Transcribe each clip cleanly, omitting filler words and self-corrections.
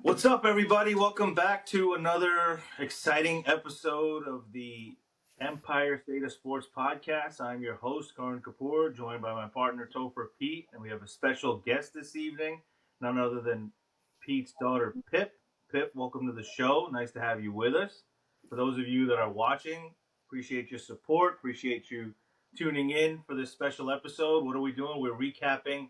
What's up, everybody? Welcome back to another exciting episode of the Empire State of Sports podcast. I'm your host, Karan Kapoor, joined by my partner, Topher Pete, and we have a special guest this evening, none other than Pete's daughter, Pip. Pip, welcome to the show. Nice to have you with us. For those of you that are watching, appreciate your support, appreciate you tuning in for this special episode. What are we doing? We're recapping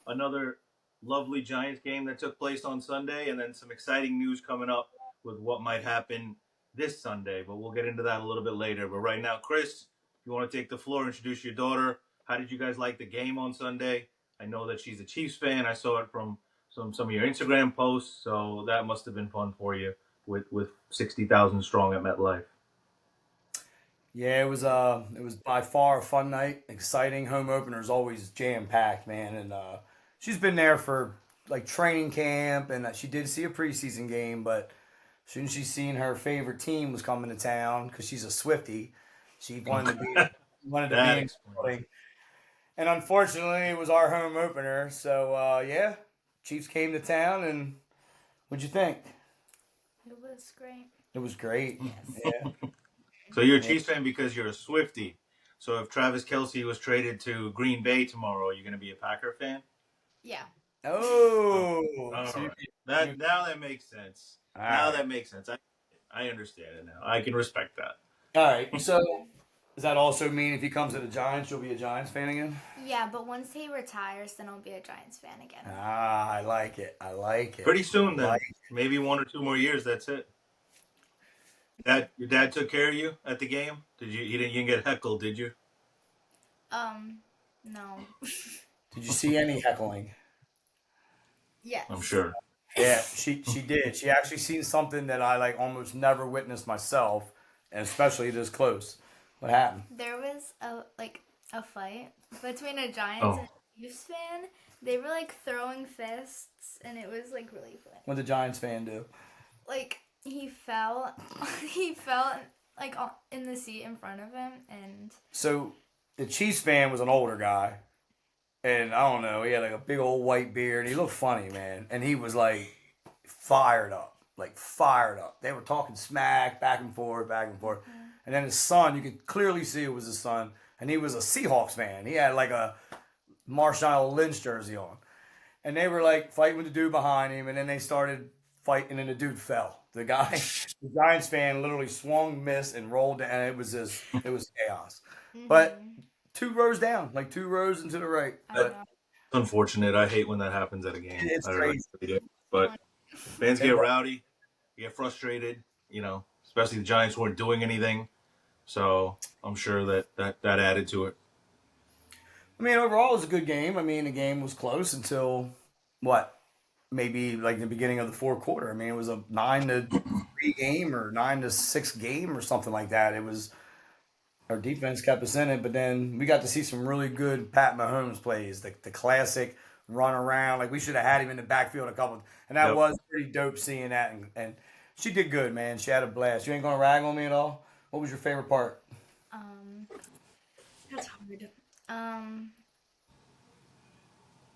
another lovely Giants game that took place on Sunday, and then some exciting news coming up with what might happen this Sunday. But we'll get into that a little bit later. But right now, Chris, if you want to take the floor, introduce your daughter. How did you guys like the game on Sunday? I know that she's a Chiefs fan. I saw it from some of your Instagram posts, so that must have been fun for you with 60,000 strong at MetLife. Yeah, it was by far a fun night. Exciting. Home opener is always jam packed, man. And she's been there for like training camp, and she did see a preseason game. But as soon as she seen her favorite team was coming to town, because she's a Swiftie, she wanted to be in the building. And unfortunately, it was our home opener. So yeah, Chiefs came to town, and what'd you think? It was great. It was great. Yes. Yeah. So you're a Chiefs fan because you're a Swiftie. So if Travis Kelce was traded to Green Bay tomorrow, are you going to be a Packer fan? Yeah. Oh, right. Now that makes sense. That makes sense. I understand it now. I can respect that. All right. So does that also mean if he comes to the Giants, you'll be a Giants fan again? Yeah, but once he retires, then I'll be a Giants fan again. I like it. Pretty soon, then. Maybe 1 or 2 more years. That's it. Your dad took care of you at the game? You didn't get heckled, did you? No. Did you see any heckling? Yes. I'm sure. Yeah, she did. She actually seen something that I like almost never witnessed myself, and especially this close. What happened? There was a fight between a Giants and a Chiefs fan. They were like throwing fists, and it was like really funny. What did the Giants fan do? Like he fell like in the seat in front of him, and so the Chiefs fan was an older guy. And I don't know, he had like a big old white beard. He looked funny, man. And he was like fired up. They were talking smack, back and forth. Mm-hmm. And then his son, you could clearly see it was his son. And he was a Seahawks fan. He had like a Marshawn Lynch jersey on. And they were like fighting with the dude behind him. And then they started fighting and the dude fell. The Giants fan literally swung, missed, and rolled down. And it was chaos. Mm-hmm. But 2 rows down, like 2 rows into the right. That's unfortunate. I hate when that happens at a game. It's crazy. Really, but fans get rowdy, get frustrated, especially the Giants weren't doing anything. So I'm sure that added to it. I mean, overall, it was a good game. I mean, the game was close until, maybe like the beginning of the fourth quarter. I mean, it was a 9-3 game or 9-6 game or something like that. It was... Our defense kept us in it, but then we got to see some really good Pat Mahomes plays, the classic run around. Like we should have had him in the backfield a couple, and that was pretty dope seeing that. And she did good, man. She had a blast. You ain't gonna rag on me at all. What was your favorite part? That's hard.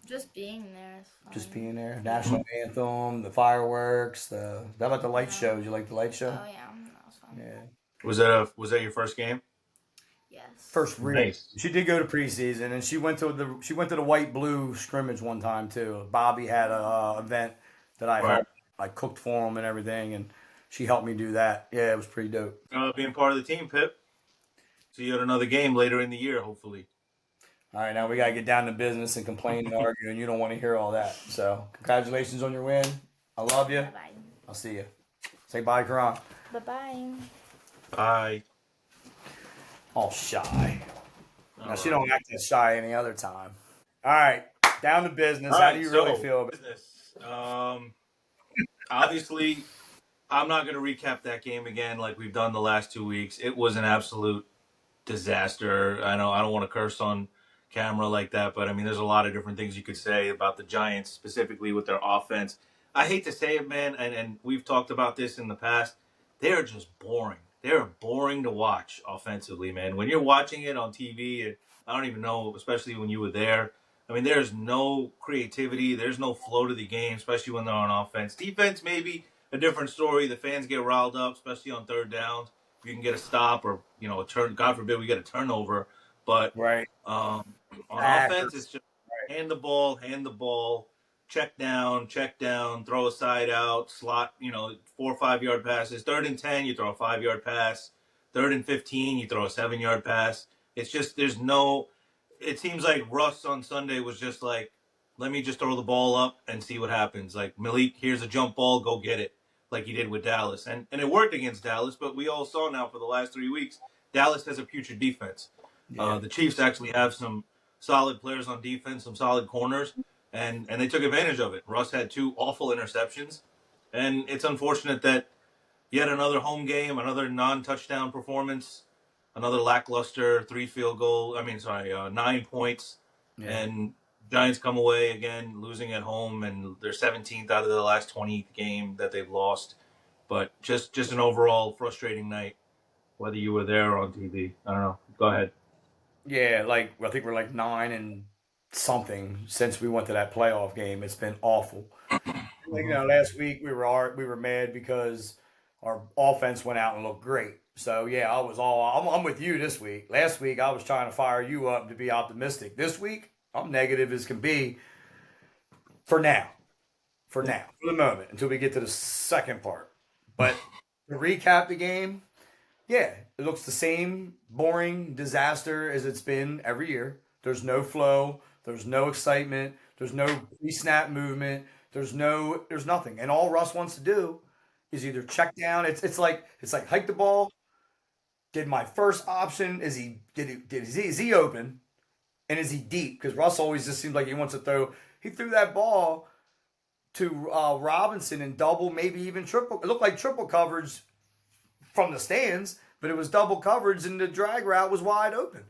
Just being there is fun. Just being there. National anthem, the fireworks, how about the light show? Did you like the light show? Oh yeah, that was fun. Yeah. Was that your first game? Yes. First real. Nice. She did go to preseason, and she went to the white blue scrimmage one time too. Bobby had a event that I cooked for him and everything, and she helped me do that. Yeah, it was pretty dope. Being part of the team, Pip. So you had another game later in the year, hopefully. All right, now we gotta get down to business and complain and argue, and you don't want to hear all that. So congratulations on your win. I love you. Bye. I'll see you. Say bye, Karan. Bye. Bye. All shy. Now, she don't act as shy any other time. All right, down to business. How do you really feel about business? Obviously, I'm not going to recap that game again like we've done the last 2 weeks. It was an absolute disaster. I know I don't want to curse on camera like that, but I mean, there's a lot of different things you could say about the Giants, specifically with their offense. I hate to say it, man, and we've talked about this in the past. They're just boring. They're boring to watch offensively, man. When you're watching it on TV, I don't even know, especially when you were there, I mean, there's no creativity. There's no flow to the game, especially when they're on offense. Defense, maybe a different story. The fans get riled up, especially on third downs. If you can get a stop or, a turn, God forbid we get a turnover. But Right. on offense, Actors. it's just hand the ball, check down, throw a side out, slot, 4 or 5 yard passes. 3rd and 10, you throw a 5 yard pass. 3rd and 15, you throw a 7 yard pass. It's just, there's no, it seems like Russ on Sunday was just like, let me just throw the ball up and see what happens. Like, Malik, here's a jump ball, go get it, like he did with Dallas. And it worked against Dallas, but we all saw now for the last 3 weeks, Dallas has a putrid defense. Yeah. The Chiefs actually have some solid players on defense, some solid corners, and they took advantage of it. Russ had 2 awful interceptions, and it's unfortunate that yet another home game, another non-touchdown performance, another lackluster 3 field goal. 9 points, Yeah. and Giants come away again losing at home, and they're 17th out of the last 20 game that they've lost. But just an overall frustrating night, whether you were there or on TV. I don't know. Go ahead. Yeah, like I think we're like 9 and something since we went to that playoff game. It's been awful. Like, Mm-hmm. last week we were mad because our offense went out and looked great. So yeah, I'm with you this week. Last week I was trying to fire you up to be optimistic. This week I'm negative as can be for now. For now, for the moment, until we get to the second part. But to recap the game, yeah, it looks the same boring disaster as it's been every year. There's no flow. There's no excitement. There's no pre-snap movement. There's nothing. And all Russ wants to do is either check down. It's like hike the ball. Did my first option? Is he open? And is he deep? Because Russ always just seems like he wants to throw. He threw that ball to Robinson in double, maybe even triple. It looked like triple coverage from the stands, but it was double coverage and the drag route was wide open.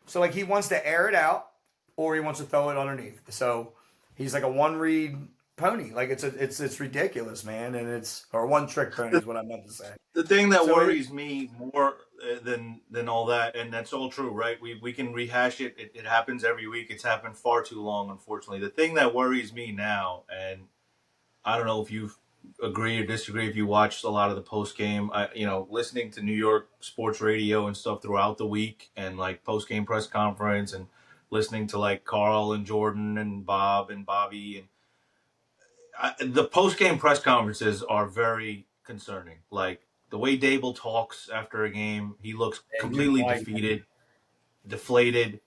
So like he wants to air it out or he wants to throw it underneath. So he's like a one read pony. Like it's ridiculous, man. And or one trick pony is what I meant to say. The thing that So worries me more than all that, and that's all true, right? We can rehash it. It happens every week. It's happened far too long, unfortunately. The thing that worries me now, and I don't know if you agree or disagree, if you watched a lot of the post game, listening to New York sports radio and stuff throughout the week, and like post game press conference, and listening to like Carl and Jordan and Bob and Bobby, and the post game press conferences are very concerning. Like the way Dable talks after a game, he looks yeah, you completely like defeated, deflated.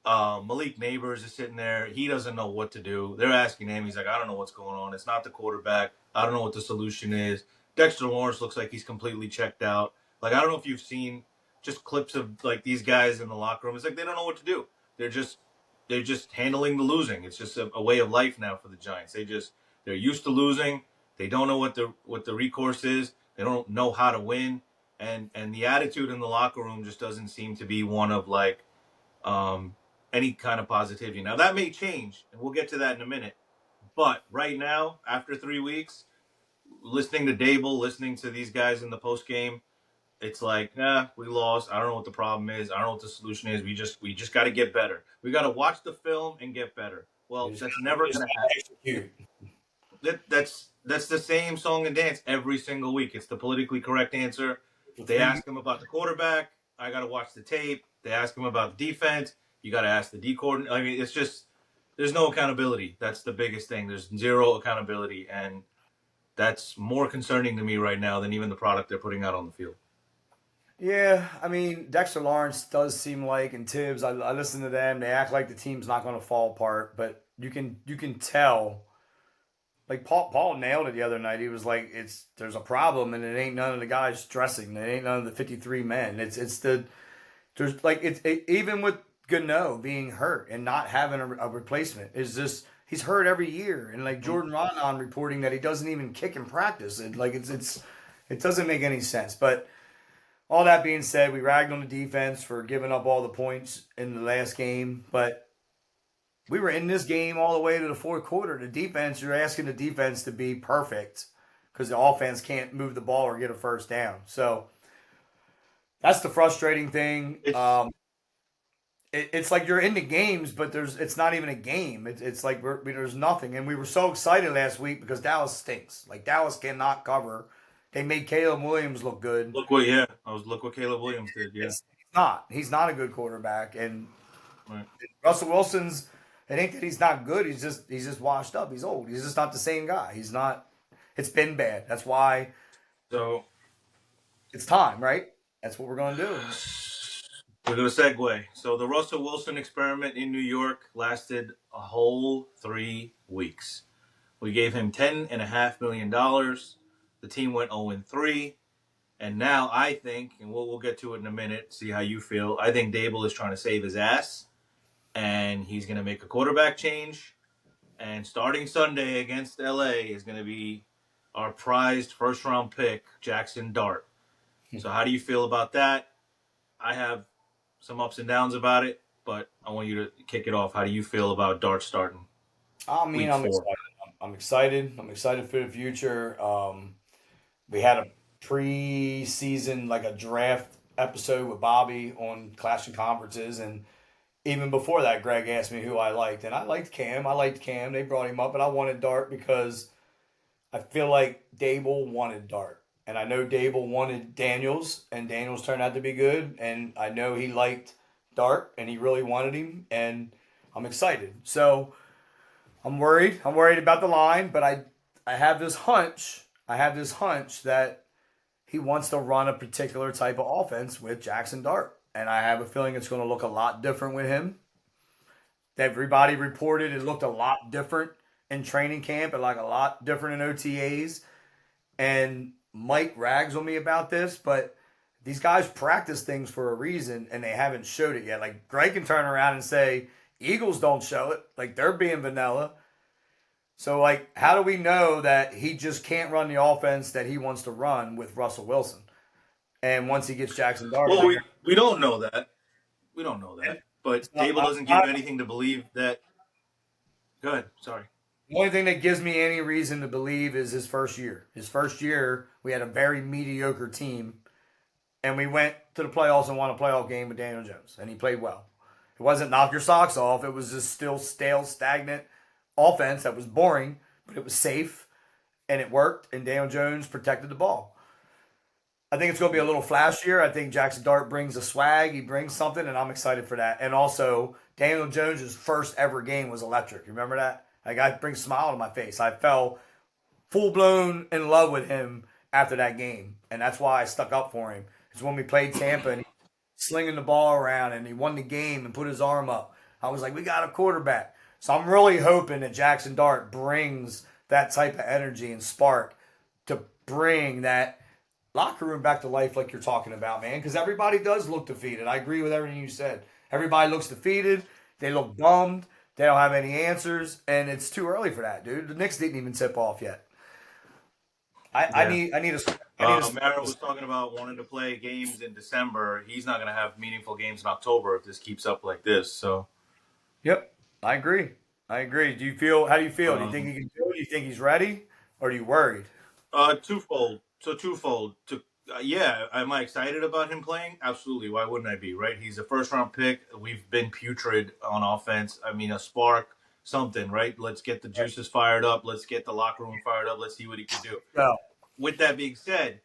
Malik Neighbors is sitting there. He doesn't know what to do. They're asking him. He's like, I don't know what's going on. It's not the quarterback. I don't know what the solution is. Dexter Lawrence looks like he's completely checked out. Like, I don't know if you've seen just clips of like these guys in the locker room. It's like they don't know what to do. They're just handling the losing. It's just a way of life now for the Giants. They're used to losing. They don't know what the recourse is. They don't know how to win. And the attitude in the locker room just doesn't seem to be one of like any kind of positivity. Now that may change, and we'll get to that in a minute. But right now, after 3 weeks, listening to Dable, listening to these guys in the post game, it's like, we lost. I don't know what the problem is. I don't know what the solution is. We just got to get better. We got to watch the film and get better. Well, that's never going to happen. execute. That's the same song and dance every single week. It's the politically correct answer. They ask him about the quarterback. I got to watch the tape. They ask him about the defense. You got to ask the D coordinator. I mean, it's just there's no accountability. That's the biggest thing. There's zero accountability, and that's more concerning to me right now than even the product they're putting out on the field. Yeah, I mean, Dexter Lawrence does seem like, and Tibbs, I listen to them. They act like the team's not going to fall apart, but you can tell. Like Paul nailed it the other night. He was like, there's a problem, and it ain't none of the guys dressing. It ain't none of the 53 men. Even with Gano being hurt and not having a replacement is just he's hurt every year. And like Jordan Rodon reporting that he doesn't even kick in practice. And like it doesn't make any sense. But all that being said, we ragged on the defense for giving up all the points in the last game, but we were in this game all the way to the fourth quarter. The defense, you're asking the defense to be perfect because the offense can't move the ball or get a first down. So that's the frustrating thing. it's like you're in the games, but it's not even a game. It's like there's nothing. And we were so excited last week because Dallas stinks. Like Dallas cannot cover. They made Caleb Williams look good. Look what Caleb Williams did. Yeah, He's not. He's not a good quarterback. And right. Russell Wilson's. It ain't that he's not good. He's just washed up. He's old. He's just not the same guy. He's not. It's been bad. That's why So it's time, right? That's what we're gonna do. we're gonna segue. So the Russell Wilson experiment in New York lasted a whole 3 weeks. We gave him $10.5 million. The team went 0-3. And now I think, and we'll get to it in a minute, see how you feel. I think Dable is trying to save his ass, and he's going to make a quarterback change. And starting Sunday against LA is going to be our prized first-round pick, Jaxson Dart. So how do you feel about that? I have some ups and downs about it, but I want you to kick it off. How do you feel about Dart starting I mean, week I'm 4? excited. I'm excited. I'm excited for the future. We had a preseason, like a draft episode with Bobby on Clash and Conferences, and even before that, Greg asked me who I liked, and I liked Cam. I liked Cam. They brought him up, but I wanted Dart because I feel like Dable wanted Dart, and I know Dable wanted Daniels, and Daniels turned out to be good, and I know he liked Dart, and he really wanted him, and I'm excited. So I'm worried. I'm worried about the line, but I have this hunch. I have this hunch that he wants to run a particular type of offense with Jaxson Dart. And I have a feeling it's going to look a lot different with him. Everybody reported it looked a lot different in training camp and like a lot different in OTAs. And Mike rags on me about this, but these guys practice things for a reason and they haven't showed it yet. Like Greg can turn around and say, Eagles don't show it. Like they're being vanilla. So, like, how do we know that he just can't run the offense that he wants to run with Russell Wilson? And once he gets Jaxson Dart, Well, we don't know that. We don't know that. But Dable doesn't give you anything to believe that. Go ahead. Sorry. the only thing that gives me any reason to believe is his first year. His first year, we had a very mediocre team, and we went to the playoffs and won a playoff game with Daniel Jones, and he played well. It wasn't knock your socks off. It was just still stale, stagnant offense that was boring, but it was safe, and it worked, and Daniel Jones protected the ball. I think it's going to be a little flashier. I think Jaxson Dart brings a swag. He brings something, and I'm excited for that. And also, Daniel Jones' first ever game was electric. You remember that? Like, I brings a smile to my face. I fell full-blown in love with him after that game, and that's why I stuck up for him. It's when we played Tampa, and he was slinging the ball around, and he won the game and put his arm up. I was like, we got a quarterback. So I'm really hoping that Jaxson Dart brings that type of energy and spark to bring that locker room back to life like you're talking about, man. Because everybody does look defeated. I agree with everything you said. Everybody looks defeated. They look bummed. They don't have any answers, and it's too early for that, dude. The Knicks didn't even tip off yet. I need a Mara was talking about wanting to play games in December. He's not going to have meaningful games in October if this keeps up like this. So, Yep, I agree. I agree. Do you feel? How do you feel? Do you think he can do it? Do you think he's ready, or are you worried? twofold. So twofold. Yeah, am I excited about him playing? Absolutely. Why wouldn't I be? Right? He's a first round pick. We've been putrid on offense. I mean, a spark, something. Right? Let's get the juices fired up. Let's get the locker room fired up. Let's see what he can do. No. With that being said,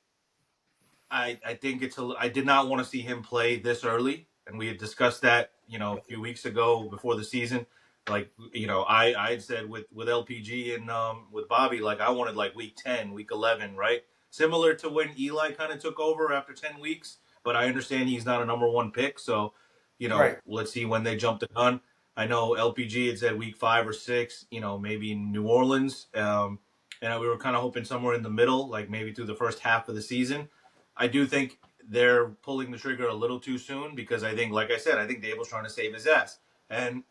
I think I did not want to see him play this early, and we had discussed that a few weeks ago before the season. Like I had said with LPG and with Bobby, like I wanted like week 10, week 11, right? Similar to when Eli kind of took over after 10 weeks, but I understand he's not a number 1 pick, so Right. let's see when they jump the gun. I know LPG had said week 5 or 6, maybe in New Orleans, and we were kind of hoping somewhere in the middle, like maybe through the first half of the season. I do think they're pulling the trigger a little too soon because I think, like I said, I think Dable's trying to save his ass. And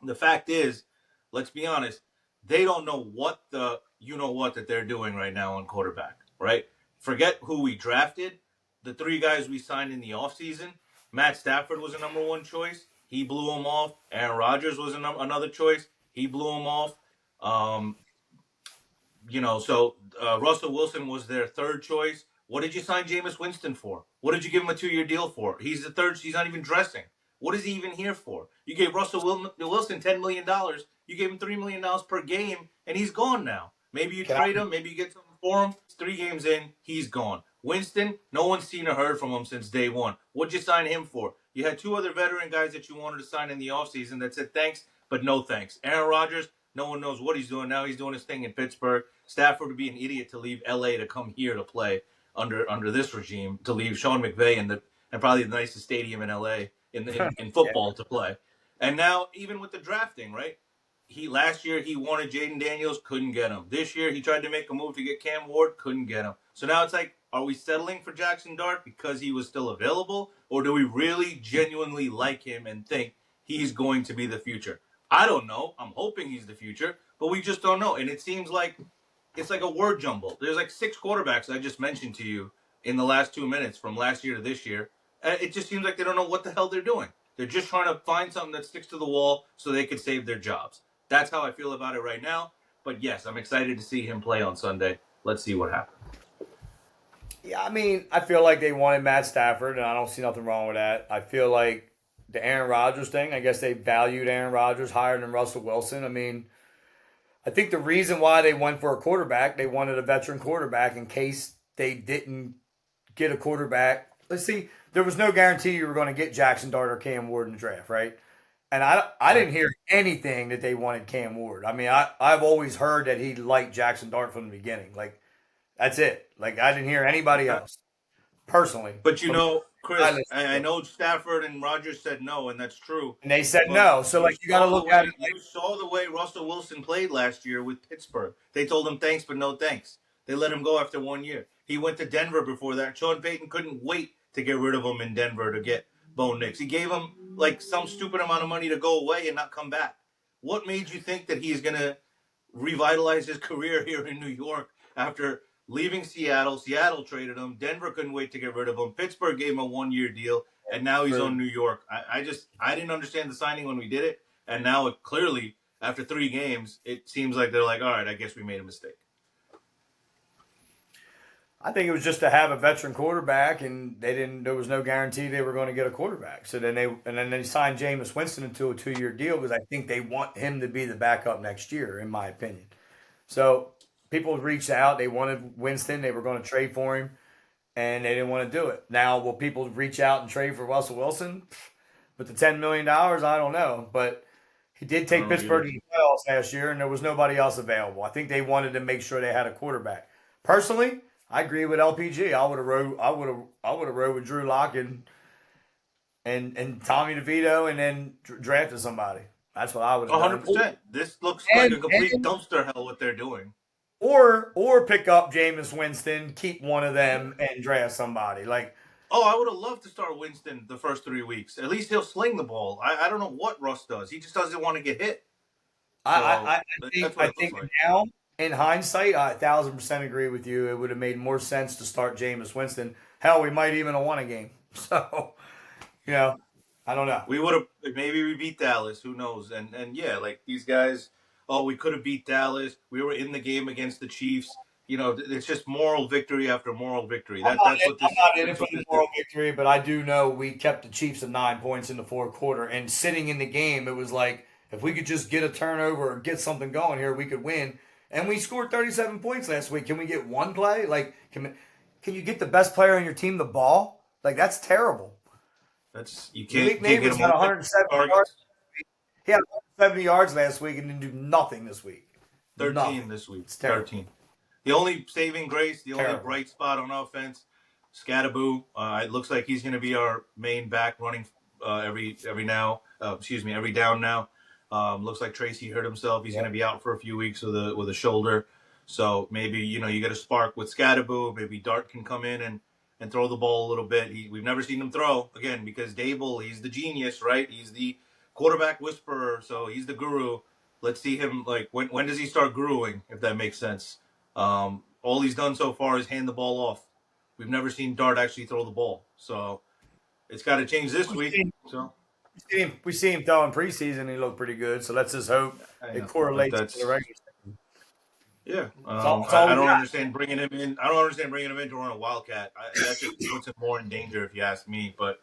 the fact is, let's be honest, they don't know what that they're doing right now on quarterback, right? Forget who we drafted. The 3 guys we signed in the offseason, Matt Stafford was a number 1 choice. He blew him off. Aaron Rodgers was another choice. He blew him off. So Russell Wilson was their 3rd choice. What did you sign Jameis Winston for? What did you give him a 2-year deal for? He's the 3rd. He's not even dressing. What is he even here for? You gave Russell Wilson $10 million. You gave him $3 million per game, and he's gone now. Maybe you trade him. Maybe you get something for him. It's 3 games in. He's gone. Winston, no one's seen or heard from him since day one. What'd you sign him for? You had 2 other veteran guys that you wanted to sign in the offseason that said thanks, but no thanks. Aaron Rodgers, no one knows what he's doing now. He's doing his thing in Pittsburgh. Stafford would be an idiot to leave L.A. to come here to play under this regime, to leave Sean McVay and probably the nicest stadium in L.A. in football to play. And now, even with the drafting, right? Last year he wanted Jaden Daniels, couldn't get him. This year he tried to make a move to get Cam Ward, couldn't get him. So now it's like, are we settling for Jaxson Dart because he was still available, or do we really genuinely like him and think he's going to be the future? I don't know. I'm hoping he's the future, but we just don't know. And it seems like it's like a word jumble. There's like 6 quarterbacks I just mentioned to you in the last 2 minutes from last year to this year. It just seems like they don't know what the hell they're doing. They're just trying to find something that sticks to the wall so they can save their jobs. That's how I feel about it right now. But yes, I'm excited to see him play on Sunday. Let's see what happens. Yeah, I mean, I feel like they wanted Matt Stafford, and I don't see nothing wrong with that. I feel like the Aaron Rodgers thing, I guess they valued Aaron Rodgers higher than Russell Wilson. I mean, I think the reason why they went for a quarterback, they wanted a veteran quarterback in case they didn't get a quarterback. Let's see, there was no guarantee you were going to get Jaxson Dart or Cam Ward in the draft, right? And I didn't hear anything that they wanted Cam Ward. I mean, I've always heard that he liked Jaxson Dart from the beginning. Like, that's it. Like, I didn't hear anybody else personally. But you know, Chris, I know Stafford and Rodgers said no, and that's true. And they said no. So, like, you got to look at it. You saw the way Russell Wilson played last year with Pittsburgh. They told him thanks, but no thanks. They let him go after 1 year. He went to Denver before that. Sean Payton couldn't wait to get rid of him in Denver to get Bo Nix. He gave him like some stupid amount of money to go away and not come back. What made you think that he's going to revitalize his career here in New York after leaving Seattle? Seattle traded him. Denver couldn't wait to get rid of him. Pittsburgh gave him a 1 year deal, and now he's on New York. I didn't understand the signing when we did it, and now clearly after 3 games, it seems like they're like, all right, I guess we made a mistake. I think it was just to have a veteran quarterback, and there was no guarantee they were going to get a quarterback. So then they signed Jameis Winston into a 2-year deal because I think they want him to be the backup next year, in my opinion. So people reached out. They wanted Winston. They were going to trade for him, and they didn't want to do it. Now, will people reach out and trade for Russell Wilson? With the $10 million, I don't know. But he did take Pittsburgh to the playoffs last year, and there was nobody else available. I think they wanted to make sure they had a quarterback. Personally, I agree with LPG. I would have rode with Drew Lock and Tommy DeVito, and then drafted somebody. That's what I would have done. 100%. This looks like a complete dumpster hell what they're doing. Or pick up Jameis Winston, keep one of them, and draft somebody. Like, I would have loved to start Winston the first 3 weeks. At least he'll sling the ball. I don't know what Russ does. He just doesn't want to get hit. So, I think like. Now, in hindsight, I 1,000% agree with you. It would have made more sense to start Jameis Winston. Hell, we might even have won a game. So, I don't know. We would have, maybe we beat Dallas. Who knows? And yeah, like these guys, we could have beat Dallas. We were in the game against the Chiefs. It's just moral victory after moral victory. I'm not in it for the moral victory, but I do know we kept the Chiefs at 9 points in the 4th quarter. And sitting in the game, it was like, if we could just get a turnover or get something going here, we could win. And we scored 37 points last week. Can we get one play? Like, can you get the best player on your team the ball? Like, that's terrible. You can't get him 170 yards. He had 170 yards last week and didn't do nothing this week. 13 nothing. This week. It's terrible. 13. The only saving grace, the only bright spot on offense, Scattaboo. It looks like he's going to be our main back running every down now. Looks like Tracy hurt himself. He's going to be out for a few weeks with a shoulder. So maybe, you get a spark with Scattaboo. Maybe Dart can come in and throw the ball a little bit. We've never seen him throw, again, because Dable, he's the genius, right? He's the quarterback whisperer, so he's the guru. Let's see him, like, when does he start guruing, if that makes sense? All he's done so far is hand the ball off. We've never seen Dart actually throw the ball. So it's got to change this week. We see him throw in preseason. He looked pretty good. So let's just hope it correlates to the regular season. Yeah, I don't understand bringing him in. I don't understand bringing him in to run a Wildcat. That just puts him more in danger, if you ask me. But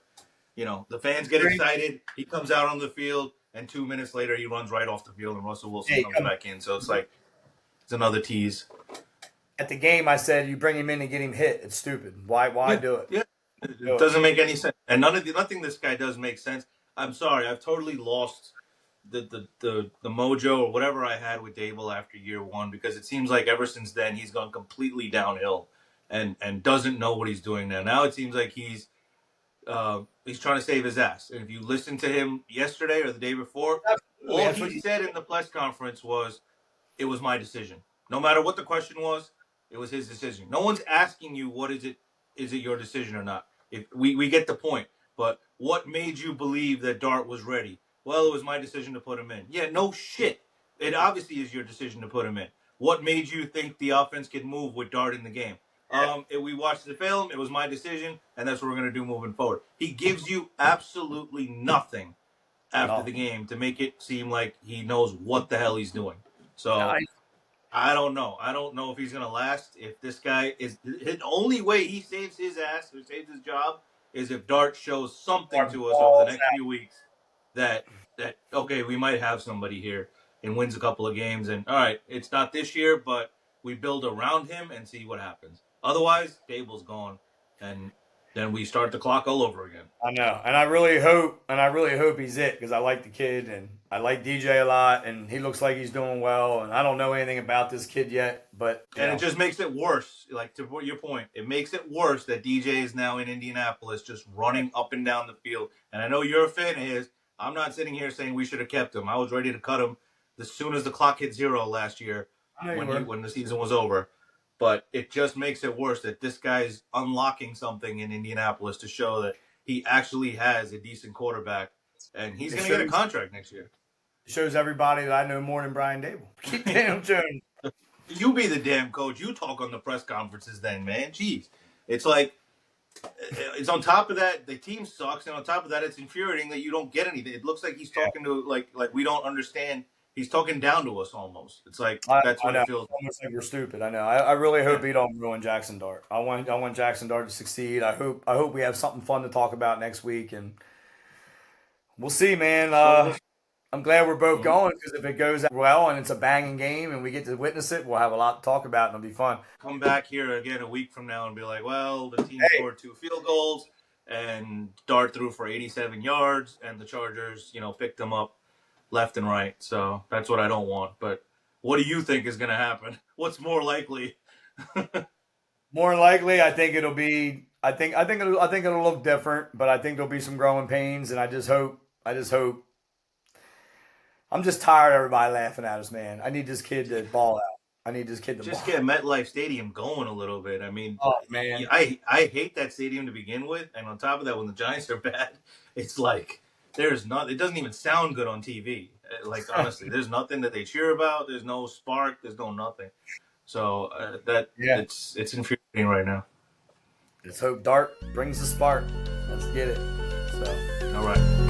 The fans get excited. He comes out on the field, and 2 minutes later, he runs right off the field, and Russell Wilson comes back in. So it's like it's another tease. At the game, I said you bring him in and get him hit. It's stupid. Why do it? Yeah, it doesn't make any sense, and nothing this guy does make sense. I'm sorry, I've totally lost the mojo or whatever I had with Dable after year one, because it seems like ever since then he's gone completely downhill and doesn't know what he's doing now. Now it seems like he's trying to save his ass. And if you listen to him yesterday or the day before, all he said in the press conference was, "It was my decision. No matter what the question was, it was his decision." No one's asking you what is it your decision or not. If we get the point. But what made you believe that Dart was ready? Well, it was my decision to put him in. Yeah, no shit. It obviously is your decision to put him in. What made you think the offense could move with Dart in the game? We watched the film. It was my decision, and that's what we're going to do moving forward. He gives you absolutely nothing after the game to make it seem like he knows what the hell he's doing. So I don't know. I don't know if he's going to last. If this guy is the only way he saves his ass or saves his job is if Dart shows something to us over the next few weeks that okay, we might have somebody here and wins a couple of games. And all right, it's not this year, but we build around him and see what happens. Otherwise, Dable's gone, and then we start the clock all over again. I know, and I really hope he's it, because I like the kid and I like DJ a lot, and he looks like he's doing well. And I don't know anything about this kid yet, but it just makes it worse. Like, to your point, it makes it worse that DJ is now in Indianapolis, just running up and down the field. And I know you're a fan of his. I'm not sitting here saying we should have kept him. I was ready to cut him as soon as the clock hit zero last year when the season was over. But it just makes it worse that this guy's unlocking something in Indianapolis to show that he actually has a decent quarterback, and he's going to get a contract next year. It shows everybody that I know more than Brian Dable. Keep damn Jones. You be the damn coach. You talk on the press conferences then, man. Jeez. It's like, it's on top of that, the team sucks, and on top of that, it's infuriating that you don't get anything. It looks like he's talking to, like we don't understand. He's talking down to us almost. It's like that's what it feels. Almost like we're stupid. I know. I really hope he don't ruin Jaxson Dart. I want Jaxson Dart to succeed. I hope we have something fun to talk about next week, and we'll see, man. I'm glad we're both going, because if it goes well and it's a banging game and we get to witness it, we'll have a lot to talk about and it'll be fun. Come back here again a week from now and be like, well, the team scored 2 field goals and Dart threw for 87 yards, and the Chargers, picked them up left and right. So that's what I don't want. But what do you think is going to happen? What's more likely? More likely, I think it'll be. I think it'll look different, but I think there'll be some growing pains, and I just hope. I'm just tired of everybody laughing at us, man. I need this kid to ball out. I need this kid to just get MetLife Stadium going a little bit. I mean, oh man, I hate that stadium to begin with, and on top of that, when the Giants are bad, it's like it doesn't even sound good on TV. Like, honestly, there's nothing that they cheer about. There's no spark. There's no nothing. So it's infuriating right now. Let's hope Dart brings the spark. Let's get it. So all right.